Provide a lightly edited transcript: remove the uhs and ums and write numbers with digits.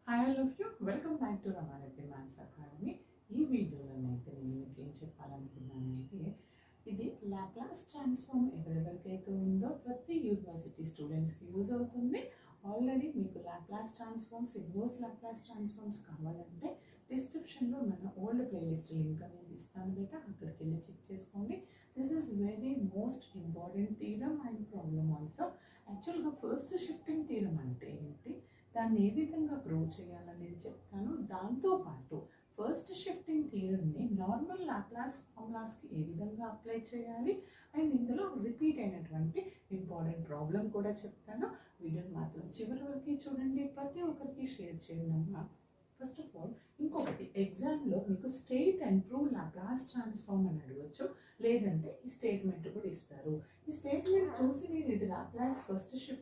Hi all of you welcome back to Rama Reddy maths academy. ఈ వీడియోలోనైతే నేను మీకు ఏం చెప్పాలనుకున్నానంటే, ఇది లాప్లాస్ ట్రాన్స్ఫార్మ్ ఎవరెవరికైతే ఉందో ప్రతి యూనివర్సిటీ స్టూడెంట్స్కి యూజ్ అవుతుంది. ఆల్రెడీ మీకు Laplace transforms, ignores Laplace transforms కావాలంటే డిస్క్రిప్షన్లో మన ఓల్డ్ ప్లేలిస్ట్ లింక్ అనేది ఇస్తాను బేటా, అక్కడికి వెళ్ళి చెక్ చేసుకోండి. This is very most important theorem and problem also. యాక్చువల్గా ఫస్ట్ షిఫ్టింగ్ థీరమ్ అంటే ఏంటి, దాన్ని ఏ విధంగా ప్రూవ్ చేయాలనేది చెప్తాను. దాంతోపాటు ఫస్ట్ షిఫ్టింగ్ థియరమ్ని నార్మల్ లాప్లాస్ ఫార్ములాస్కి ఏ విధంగా అప్లై చేయాలి అండ్ ఇందులో రిపీట్ అయినటువంటి ఇంపార్టెంట్ ప్రాబ్లం కూడా చెప్తాను. వీడియోని మాత్రం చివరి వరకు చూడండి, ప్రతి ఒక్కరికి షేర్ చేయండి అమ్మా. ఫస్ట్ ఆఫ్ ఆల్ ఇంకొకటి, ఎగ్జామ్లో మీకు state and prove Laplace transform అని అడగవచ్చు, లేదంటే ఈ స్టేట్మెంట్ కూడా ఇస్తారు. ఈ స్టేట్మెంట్ చూసి మీరు ఇది లాప్లాస్ ఫస్ట్ షిఫ్ట్